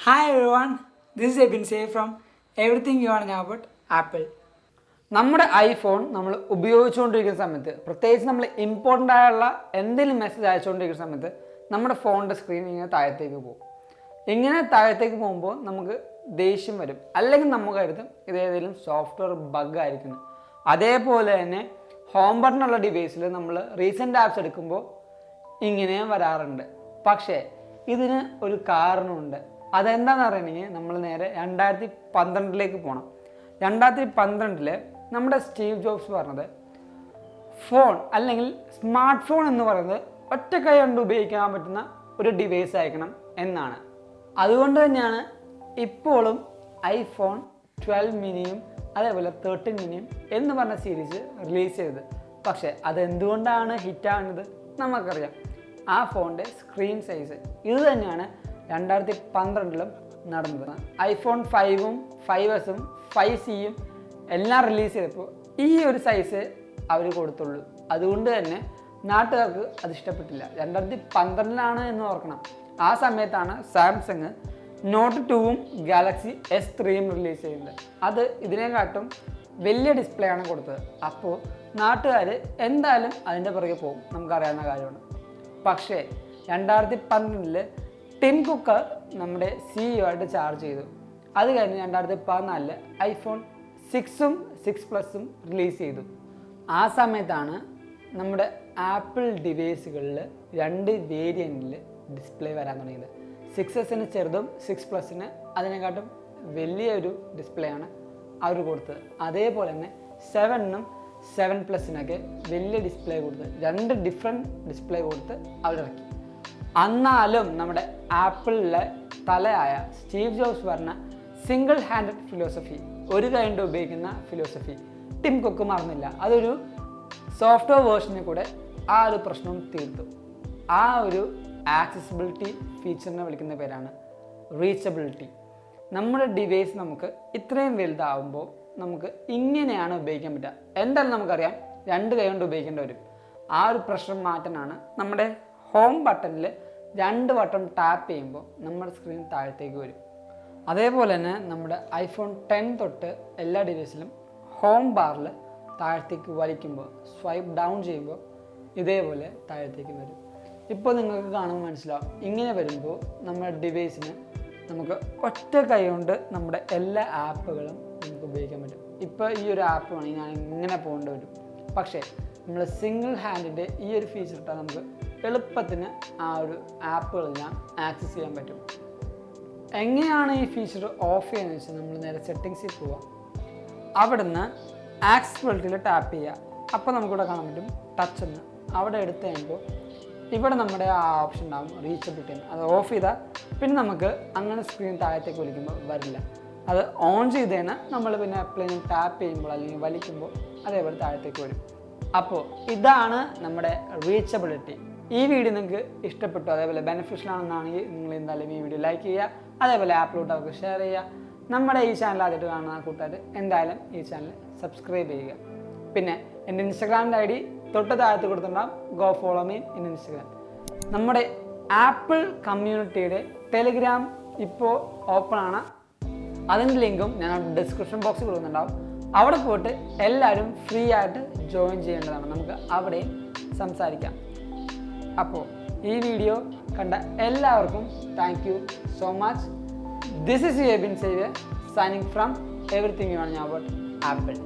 Hi everyone, this is Abin Xavier from Everything You Want to Know About Apple. നമ്മുടെ iPhone നമ്മൾ ഉപയോഗിച്ചുകൊണ്ടിരിക്കുന്ന സമയത്ത് പ്രത്യേകിച്ച് നമ്മൾ ഇമ്പോർട്ടൻ്റ് ആയുള്ള എന്തെങ്കിലും മെസ്സേജ് അയച്ചുകൊണ്ടിരിക്കുന്ന സമയത്ത് നമ്മുടെ ഫോണിൻ്റെ സ്ക്രീൻ ഇങ്ങനെ താഴത്തേക്ക് പോകും. ഇങ്ങനെ താഴത്തേക്ക് പോകുമ്പോൾ നമുക്ക് ദേഷ്യം വരും, അല്ലെങ്കിൽ നമുക്ക് കരുതും ഇതേതെങ്കിലും സോഫ്റ്റ്വെയർ ബഗ് ആയിരിക്കുന്നു. അതേപോലെ തന്നെ ഹോം ബട്ടണുള്ള ഡിവൈസിൽ നമ്മൾ റീസെൻ്റ് ആപ്സ് എടുക്കുമ്പോൾ ഇങ്ങനെയും വരാറുണ്ട്. പക്ഷേ ഇതിന് ഒരു കാരണമുണ്ട്. അതെന്താണെന്ന് അറിയണമെങ്കിൽ നമ്മൾ നേരെ 2012 പോകണം. 2012 നമ്മുടെ സ്റ്റീവ് ജോബ്സ് പറഞ്ഞത് ഫോൺ അല്ലെങ്കിൽ സ്മാർട്ട് ഫോൺ എന്ന് പറയുന്നത് ഒറ്റ കൈ കൊണ്ട് ഉപയോഗിക്കാൻ പറ്റുന്ന ഒരു ഡിവൈസ് ആയിരിക്കണം എന്നാണ്. അതുകൊണ്ട് തന്നെയാണ് ഇപ്പോഴും ഐഫോൺ 12 മിനിയും അതേപോലെ 13 മിനിയും എന്ന് പറഞ്ഞ സീരീസ് റിലീസ് ചെയ്തത്. പക്ഷേ അതെന്തുകൊണ്ടാണ് ഹിറ്റാകുന്നത് നമുക്കറിയാം. ആ ഫോണിൻ്റെ സ്ക്രീൻ സൈസ് ഇത് തന്നെയാണ് 2012 നടന്നത്. ഐഫോൺ 5ഉം 5S 5Cയും എല്ലാം റിലീസ് ചെയ്തപ്പോൾ ഈ ഒരു സൈസ് അവർ കൊടുത്തുള്ളൂ. അതുകൊണ്ട് തന്നെ നാട്ടുകാർക്ക് അത് ഇഷ്ടപ്പെട്ടില്ല. 2012 എന്ന് ഓർക്കണം. ആ സമയത്താണ് സാംസങ് നോട്ട് 2ഉം ഗാലക്സി S3യും റിലീസ് ചെയ്യുന്നത്. അത് ഇതിനെക്കാട്ടും വലിയ ഡിസ്പ്ലേ ആണ് കൊടുത്തത്. അപ്പോൾ നാട്ടുകാർ എന്തായാലും അതിൻ്റെ പുറകെ പോകും, നമുക്കറിയാവുന്ന കാര്യമാണ്. പക്ഷേ 2012 ടിം കുക്ക് നമ്മുടെ CEO ആയിട്ട് ചാർജ് ചെയ്തു. അത് കഴിഞ്ഞ് 2014 ഐഫോൺ 6ഉം 6 റിലീസ് ചെയ്തു. ആ സമയത്താണ് നമ്മുടെ ആപ്പിൾ ഡിവൈസുകളിൽ 2 വേരിയൻറ്റിൽ ഡിസ്പ്ലേ വരാൻ തുടങ്ങിയത്. 6S ചെറുതും 6 അതിനെക്കാട്ടും വലിയൊരു ഡിസ്പ്ലേ ആണ് അവർ കൊടുത്തത്. അതേപോലെ തന്നെ 7ഉം 7 വലിയ ഡിസ്പ്ലേ കൊടുത്ത് 2 ഡിഫറെൻറ്റ് ഡിസ്പ്ലേ കൊടുത്ത് അവരിറക്കി. എന്നാലും നമ്മുടെ ആപ്പിളിലെ തലയായ സ്റ്റീവ് ജോബ്സ് പറഞ്ഞ സിംഗിൾ ഹാൻഡഡ് ഫിലോസഫി, ഒരു കൈ കൊണ്ട് ഉപയോഗിക്കുന്ന ഫിലോസഫി ടിം കുക്ക് മറന്നില്ല. അതൊരു സോഫ്റ്റ്വെയർ വേർഷനെ കൂടെ ആ ഒരു പ്രശ്നം തീർത്തു. ആ ഒരു ആക്സസിബിലിറ്റി ഫീച്ചറിനെ വിളിക്കുന്ന പേരാണ് റീച്ചബിലിറ്റി. നമ്മുടെ ഡിവൈസ് നമുക്ക് ഇത്രയും വലുതാവുമ്പോൾ നമുക്ക് ഇങ്ങനെയാണ് ഉപയോഗിക്കാൻ പറ്റുക. എന്തായാലും നമുക്കറിയാം 2 കൈ കൊണ്ട് ഉപയോഗിക്കേണ്ടി വരും. ആ ഒരു പ്രശ്നം മാറ്റാനാണ് നമ്മുടെ ഹോം ബട്ടണിൽ 2 വട്ടം ടാപ്പ് ചെയ്യുമ്പോൾ നമ്മുടെ സ്ക്രീൻ താഴത്തേക്ക് വരും. അതേപോലെ തന്നെ നമ്മുടെ ഐഫോൺ 10 തൊട്ട് എല്ലാ ഡിവൈസിലും ഹോം ബാറിൽ താഴത്തേക്ക് വലിക്കുമ്പോൾ സ്വൈപ്പ് ഡൗൺ ചെയ്യുമ്പോൾ ഇതേപോലെ താഴത്തേക്ക് വരും. ഇപ്പോൾ നിങ്ങൾക്ക് കാണുമ്പോൾ മനസ്സിലാവും. ഇങ്ങനെ വരുമ്പോൾ നമ്മുടെ ഡിവൈസിന് നമുക്ക് ഒറ്റ കൈ കൊണ്ട് നമ്മുടെ എല്ലാ ആപ്പുകളും നമുക്ക് ഉപയോഗിക്കാൻ പറ്റും. ഇപ്പോൾ ഈ ഒരു ആപ്പ് വേണമെങ്കിൽ ഞാൻ ഇങ്ങനെ പോകേണ്ടി വരും. പക്ഷേ നമ്മൾ സിംഗിൾ ഹാൻഡിൻ്റെ ഈ ഒരു ഫീച്ചർ ഇട്ടാൽ നമുക്ക് എളുപ്പത്തിന് ആ ഒരു ആപ്പുകളെല്ലാം ആക്സസ് ചെയ്യാൻ പറ്റും. എങ്ങനെയാണ് ഈ ഫീച്ചർ ഓഫ് ചെയ്യുന്നത് വെച്ചാൽ നമ്മൾ നേരെ സെറ്റിങ്സിൽ പോവാം. അവിടുന്ന് ആക്സസിബിലിറ്റിയിൽ ടാപ്പ് ചെയ്യുക. അപ്പോൾ നമുക്കിവിടെ കാണാൻ പറ്റും ടച്ച് എന്ന്. അവിടെ എടുത്തു കഴിയുമ്പോൾ ഇവിടെ നമ്മുടെ ആ ഓപ്ഷൻ ഉണ്ടാകും റീച്ചബിലിറ്റി എന്ന്. അത് ഓഫ് ചെയ്താൽ പിന്നെ നമുക്ക് അങ്ങനെ സ്ക്രീൻ താഴത്തേക്ക് വലിക്കുമ്പോൾ വരില്ല. അത് ഓൺ ചെയ്ത് തന്നെ നമ്മൾ പിന്നെ എപ്പോഴും ടാപ്പ് ചെയ്യുമ്പോൾ അല്ലെങ്കിൽ വലിക്കുമ്പോൾ അതേപോലെ താഴത്തേക്ക് വരും. അപ്പോൾ ഇതാണ് നമ്മുടെ റീച്ചബിലിറ്റി. ഈ വീഡിയോ നിങ്ങൾക്ക് ഇഷ്ടപ്പെട്ടു, അതേപോലെ ബെനിഫിഷ്യൽ ആണെന്നാണെങ്കിൽ നിങ്ങൾ എന്തായാലും ഈ വീഡിയോ ലൈക്ക് ചെയ്യുക, അതേപോലെ ആപ്പിലോട്ട് അവർക്ക് ഷെയർ ചെയ്യുക. നമ്മുടെ ഈ ചാനൽ ആദ്യമായിട്ട് കാണുന്ന കൂട്ടുകാർ എന്തായാലും ഈ ചാനൽ സബ്സ്ക്രൈബ് ചെയ്യുക. പിന്നെ എൻ്റെ ഇൻസ്റ്റാഗ്രാമിൻ്റെ ID തൊട്ട് താഴത്ത് കൊടുത്തിട്ടുണ്ടാകും. Go follow me in Instagram. നമ്മുടെ ആപ്പിൾ കമ്മ്യൂണിറ്റിയുടെ ടെലിഗ്രാം ഇപ്പോൾ ഓപ്പൺ ആണ്. അതിൻ്റെ ലിങ്കും ഞാൻ ഡിസ്ക്രിപ്ഷൻ ബോക്സിൽ കൊടുക്കുന്നുണ്ടാവും. അവിടെ പോയിട്ട് എല്ലാവരും ഫ്രീ ആയിട്ട് ജോയിൻ ചെയ്യേണ്ടതാണ്. നമുക്ക് അവിടെയും സംസാരിക്കാം. അപ്പോൾ ഈ വീഡിയോ കണ്ട എല്ലാവർക്കും thank you so much. This is Abin Xavier signing from Everything You Want to Know About Apple.